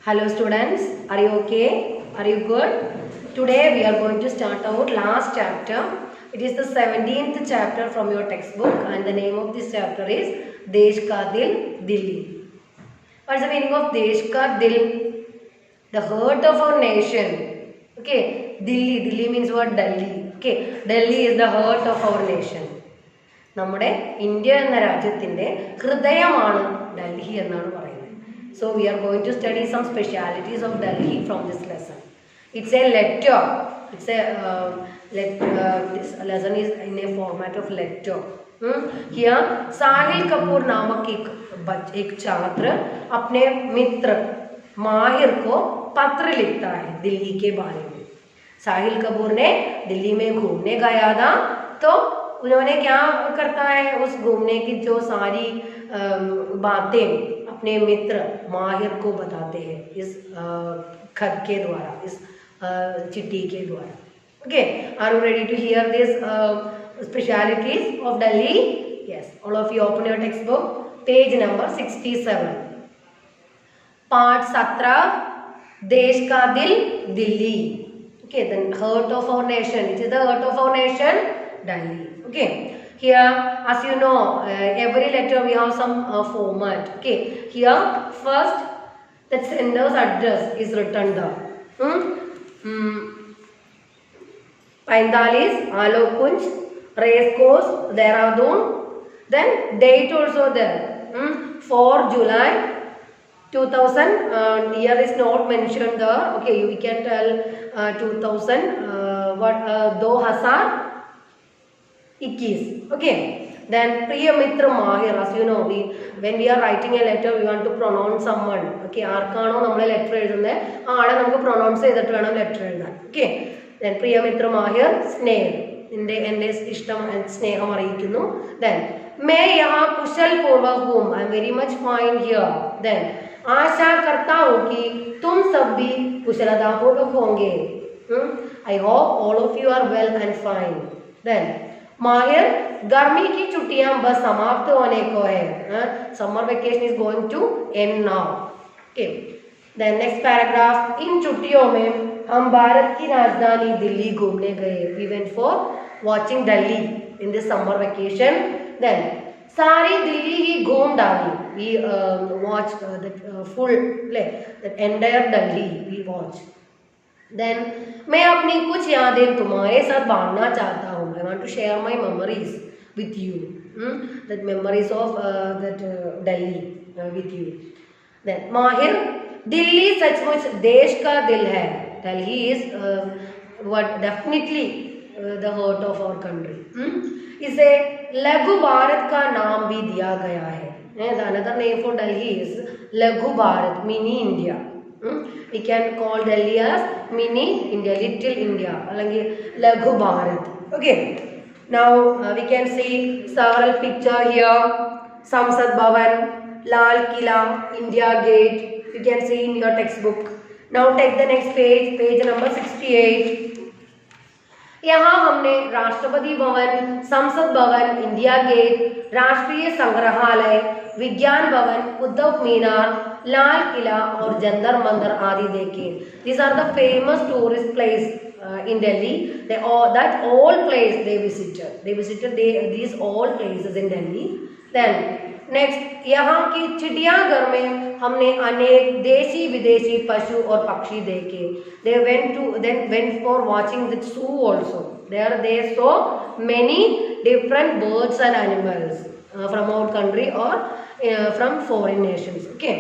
Hello students, are you okay? Are you good? Today we are going to start our last chapter. It is the 17th chapter from your textbook and the name of this chapter is Desh Ka Dil, Delhi. What is the meaning of Desh Ka Dil? The heart of our nation. Okay, Delhi means what? Delhi. Okay, Delhi is the heart of our nation. നമ്മുടെ India എന്ന രാജ്യത്തിൻ്റെ ഹൃദയമാണ് ഡൽഹി എന്നാണ് പറയുന്നത്. So we are going to study some specialities of Delhi from this lesson. It's a lecture. It's a this lesson is in a format of lecture. Here साहिल कपूर नामक एक छात्र अपने मित्र माहिर को पत्र लिखता है दिल्ली के बारे में. साहिल कपूर ने दिल्ली में घूमने गया था, तो उन्होंने क्या करता है, उस घूमने की जो सारी बातें अपने मित्र माहिर को बताते हैं इस खत के द्वारा, इस चिट्ठी के द्वारा. Okay, are you ready to hear this specialities of Delhi? Yes, all of you open your text book, page number 67, part 17, देश का दिल Delhi. Okay, the heart of our nation. It is the heart of our nation, Delhi. Okay, here as you know, every letter we have some format. Okay, here first the sender's address is written there. 45 Alok Kunj, Race Course, Dehradun. Then date also there. 4 July 2000. Here is not mentioned there. Okay, we can tell 2000. 2021. Okay, then Priya Mitra Mahir. As you know, when we are writing a letter, we want to pronounce someone. Okay, ആർക്കാണോ നമ്മൾ letter എഴുതുന്നത് ആ ആളെ നമുക്ക് pronounce ചെയ്തിട്ട് വേണം letter എഴുതാൻ. Okay, then Priya Mitra Mahir, സ്നേഹം, എൻ്റെ ഇഷ്ടം സ്നേഹം അറിയിക്കുന്നു. then मैं यहाँ कुशल पूर्वक हूँ, I am very much fine here. then आशा करता हूँ कि तुम सब भी कुशलता पूर्वक होंगे. I hope all of you are well and fine. then माहिर, गर्मी की छुट्टियां बस समाप्त होने को है. Summer vacation is going to end now. Okay, then next paragraph. इन छुट्टियों में हम भारत की राजधानी दिल्ली घूमने गए. We went for watching Delhi in this summer vacation. Then सारी दिल्ली ही घूम डाली. We watch the full that entire Delhi we watch. Then मैं अपनी कुछ यादें तुम्हारे साथ बांटना चाहता हूँ. I want to share my memories with you. That memories of that Delhi with you. Then माहिर, दिल्ली सचमुच देश का दिल है. Delhi is what definitely the heart of our country. इसे लघु भारत का नाम भी दिया गया है. The another name for Delhi is लघु Bharat, mini India. We can call Delhi as mini India, little India, അല്ലെങ്കിൽ ലഘു Bharat. Okay, now we can see several picture here. Samsad Bhavan, Lal Killa, India Gate. You can see in your textbook. Now take the next page, page number 68. यहाँ हमने राष्ट्रपति भवन, संसद भवन, India gate, राष्ट्रीय संग्रहालय, विज्ञान भवन, कुतुब मीनार, लाल किला और जंतर मंतर आदि देखे. These are the famous tourist place in Delhi. That all place they visited. These all places in Delhi. Then next, यहाँ की चिड़ियाघर में हमने अनेक देशी विदेशी पशु और पक्षी देखे. They went for watching the zoo also. There they saw many different birds and animals from our country or from foreign nations. Okay,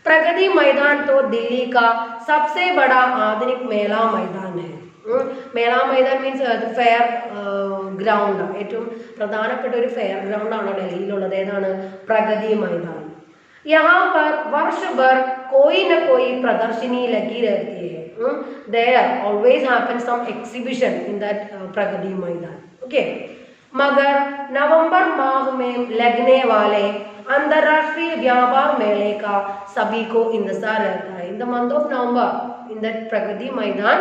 Pragati Maidan तो दिल्ली का सबसे बड़ा आधुनिक मेला मैदान है. മേള മൈതാൻ മീൻസ് ഫെയർ ഗ്രൗണ്ട്. ഏറ്റവും പ്രധാനപ്പെട്ട ഒരു ഫെയർ ഗ്രൗണ്ട് ആണ് ഡൽഹിയിലുള്ളത്. ഏതാണ്? പ്രഗതി മൈതാൻ. यहाँ पर वर्ष भर कोई न कोई प्रदर्शनी लगी रहती है. There always happens some exhibition in that Pragati Maidan. Okay, मगर नवंबर माह में लगने वाले अंतर्राष्ट्रीय व्यापार मेले का सभी को इंतजार रहता है. In the month of November, in that Pragati Maidan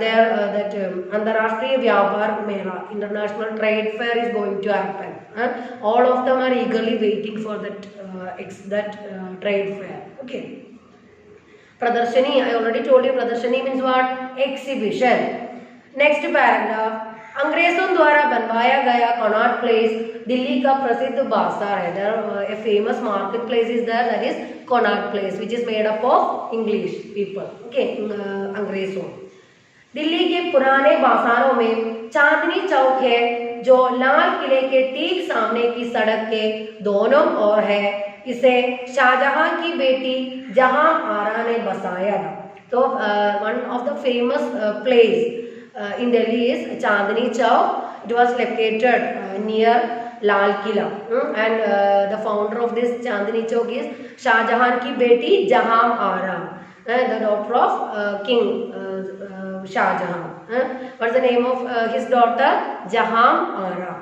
there that अंतर्राष्ट्रीय व्यापार मेला, international trade fair is going to happen. All of them are eagerly waiting for that trade fair. Okay, Pradarshani, I already told you Pradarshani means what? Exhibition. Next paragraph. अंग्रेजों द्वारा बनवाया गया Connaught place Delhi का प्रसिद्ध बाजार है. There a famous market place is there, that is Connaught Place, which is made up of English people. Okay, अंग्रेजों. दिल्ली के पुराने बाजारों में चांदनी चौक है जो लाल किले के ठीक सामने की सड़क के दोनों ओर है. इसे शाहजहां की बेटी जहां आरा ने बसाया था. तो one of the famous place in Delhi is Chandni Chowk. It was located near Lal Killa, and the founder of this Chandni Chowk is Shah Jahan ki beti Jahan Ara, the daughter of King Shah Jahan. What's the name of his daughter? Jahan Ara.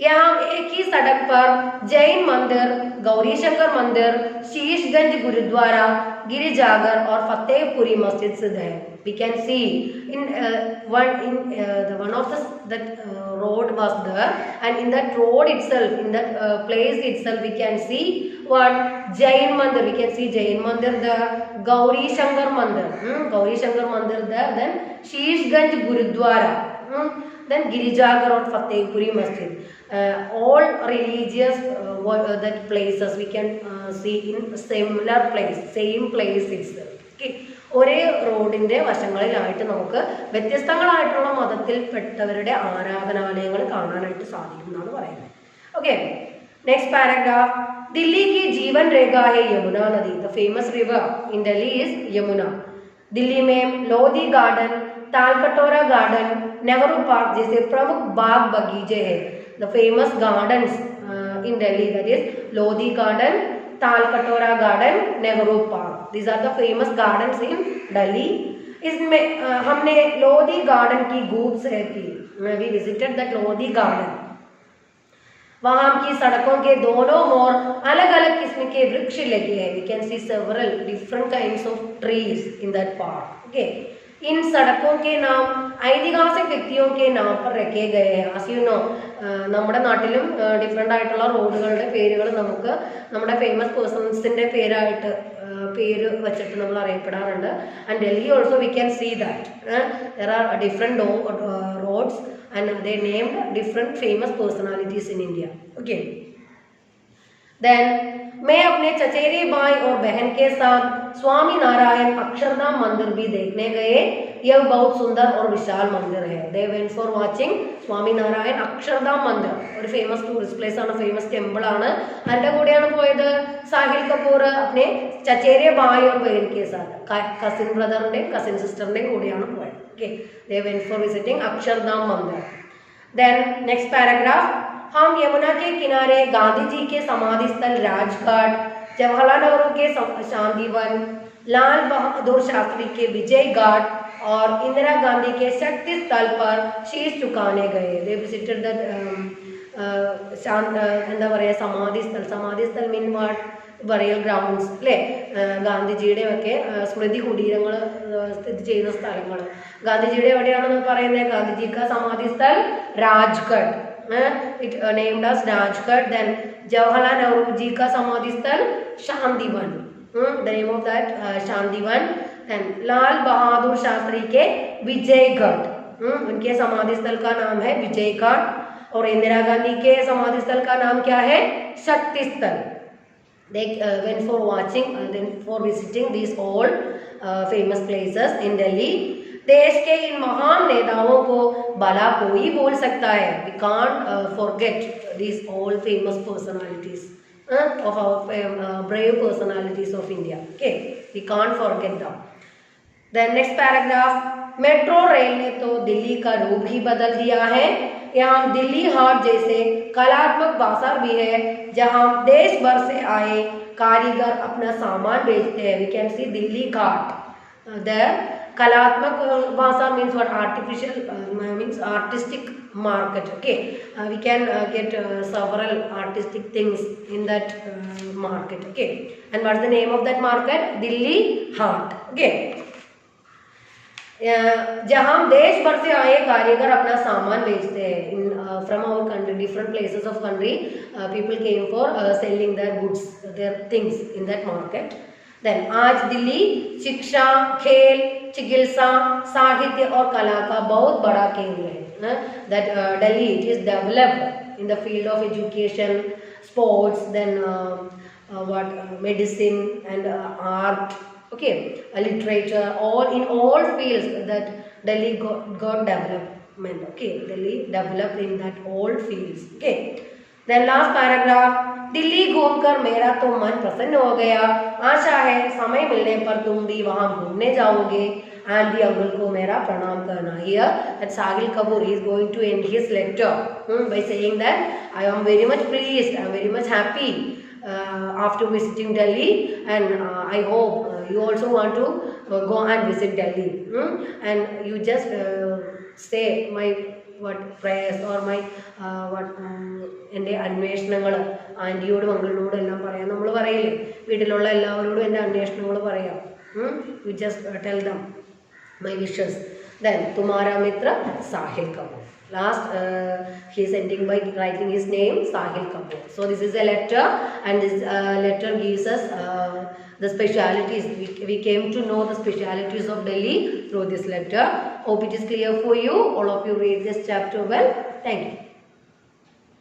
यहाँ एक ही सड़क पर जैन मंदिर, गौरी शंकर मंदिर, शीशगंज गुरुद्वारा, गिरिजागर और फतेहपुरी मस्जिद स्थित है. We can see in one of the road was there, and in that road itself, in that place itself, we can see what? Jain Mandir. We can see Jain Mandir there, Gauri Shankar Mandir, Gauri Shankar Mandir there, then Sheeshganj Gurudwara, then Girijagar or Fatehpuri Masjid. All religious that places we can see in similar place, same place itself. Okay. ഒരേ റോഡിന്റെ വശങ്ങളിലായിട്ട് നമുക്ക് വ്യത്യസ്തങ്ങളായിട്ടുള്ള മതത്തിൽപ്പെട്ടവരുടെ ആരാധനാലയങ്ങൾ കാണാനായിട്ട് സാധിക്കും എന്നാണ് പറയുന്നത്. Okay, next paragraph. Delhi की जीवन रेखा है यमुना नदी. The famous river in Delhi is Yamuna. Delhi में Lodhi garden, Talkatora garden, Nehru park जैसे प्रमुख बाग बगीचे हैं. The famous gardens in Delhi, that is Lodhi garden, Talkatora garden, Nehru park. These are the famous gardens in Delhi. इसमें हमने लोधी गार्डन की खूब सैर की. We visited that Lodhi garden. वहाँ की सड़कों के दोनों ओर अलग अलग किस्म के वृक्ष लगे हैं. We can see several different kinds of trees in that park. Okay. इन सड़कों के नाम ऐतिहासिक व्यक्तियों के नाम पर रखे गए हैं. As you know, നമ്മുടെ നാട്ടിലും ഡിഫറെൻ്റ് ആയിട്ടുള്ള റോഡുകളുടെ പേരുകൾ നമുക്ക് നമ്മുടെ ഫേമസ് പേഴ്സൺസിൻ്റെ പേര് വെച്ചിട്ട് നമ്മൾ അറിയപ്പെടാറുണ്ട്. And Delhi also we can see that there are different roads and they named different famous personalities in India. Okay, then मैं अपने चचेरे भाई और बहन के साथ स्वामी नारायण अक्षरधाम मंदिर भी देखने गए. यह बहुत सुंदर और विशाल मंदिर है. They went for watching Swami Narayan Akshardham मंदिर. ഒരു ഫേമസ് ടൂറിസ്റ്റ് പ്ലേസ് ആണ്, ഫേമസ് ടെമ്പിൾ ആണ്. ആരുടെ കൂടെയാണ് പോയത്? സാഹിൽ കപൂർ अपने चचेरे भाई और बहन के साथ, കസിൻ ബ്രദറിന്റെയും കസിൻ സിസ്റ്ററിന്റെയും കൂടെയാണ് പോയത്. Okay, they went for visiting Akshardham मंदिर. Then next paragraph. हम यमुना के किनारे गांधी जी के समाधि स्थल राजघाट, जवाहरलाल नेहरू के शांतिवन, लाल बहादुर शास्त्री के विजय घाट और इंदिरा गांधी के शक्ति स्थल पर शीश झुकाने गए. They visited that എന്താ പറയുക, സമാധി സ്ഥൽ മീൻ വാട്ട്? ബറിയൽ ഗ്രൗണ്ട്സ് അല്ലേ? ഗാന്ധിജിയുടെ ഒക്കെ സ്മൃതി കുടീരങ്ങൾ സ്ഥിതി ചെയ്യുന്ന സ്ഥലങ്ങൾ. ഗാന്ധിജിയുടെ എവിടെയാണെന്ന് പറയുന്നത്? ഗാന്ധിജി का समाधि स्थल Rajghat, it named as Rajghat. Then Jawaharlal Nehru ji ka samadhi sthal Shantivan, the name of that Shantivan. Then Lal Bahadur Shastri के विजय घाट, उनके समाधि स्थल का नाम है विजय घाट. और इंदिरा गांधी के समाधि स्थल का नाम क्या है? शक्ति स्थल. They went for watching, then for visiting these all famous places in Delhi. देश के इन महान नेताओं को भला कोई भूल सकता है. We can't forget these all famous personalities of our brave personalities of India. Okay, we can't forget them. Then next paragraph. Metro rail ने तो दिल्ली का रूप ही बदल दिया है. यहाँ दिल्ली हाट जैसे कलात्मक बाजार भी है जहाँ देश भर से आए कारीगर अपना सामान बेचते हैं. We can see Delhi Ghat there. कलात्मक बाजार means what? Artificial means artistic market. Okay, we can get several artistic things in that market. Okay, and what's the name of that market? Delhi Haat. Okay, जहाँ देश भर से आए कारीगर अपना सामान बेचते हैं. In from our country, different places of country, people came for selling their goods, their things in that market. Then आज दिल्ली शिक्षा, खेल, चिकित्सा, साहित्य और कला का बहुत बड़ा केंद्र है. That Delhi it is developed in the field of education, sports, then medicine and art, okay, literature, all in all fields that Delhi got development. Okay, Delhi developed in that all fields. Okay, then last paragraph, Delhi घूमकर मेरा तो मन प्रसन्न हो गया, आशा है समय मिलने पर तुम भी वहां घूमने जाओगे. आंटी अंकल को मेरा प्रणाम करना. Here that Sahil Kapoor is going to end his lecture by saying that I am very much pleased, I am very much happy after visiting Delhi, and I hope you also want to go and visit Delhi, and you just say my prayers or my എൻ്റെ അന്വേഷണങ്ങൾ ആൻറ്റിയോടും അങ്കിളിനോടും എല്ലാം പറയാം. നമ്മൾ പറയില്ലേ വീട്ടിലുള്ള എല്ലാവരോടും എൻ്റെ അന്വേഷണങ്ങൾ പറയാം. You just tell them my wishes. Then Tumhara Mitra Sahil Kapoor. Last he is ending by writing his name Sahil Kapoor. So this is a letter, and this letter gives us the specialities. We came to know the specialities of Delhi through this letter. Hope it is clear for you. All of you read this chapter well. Thank you.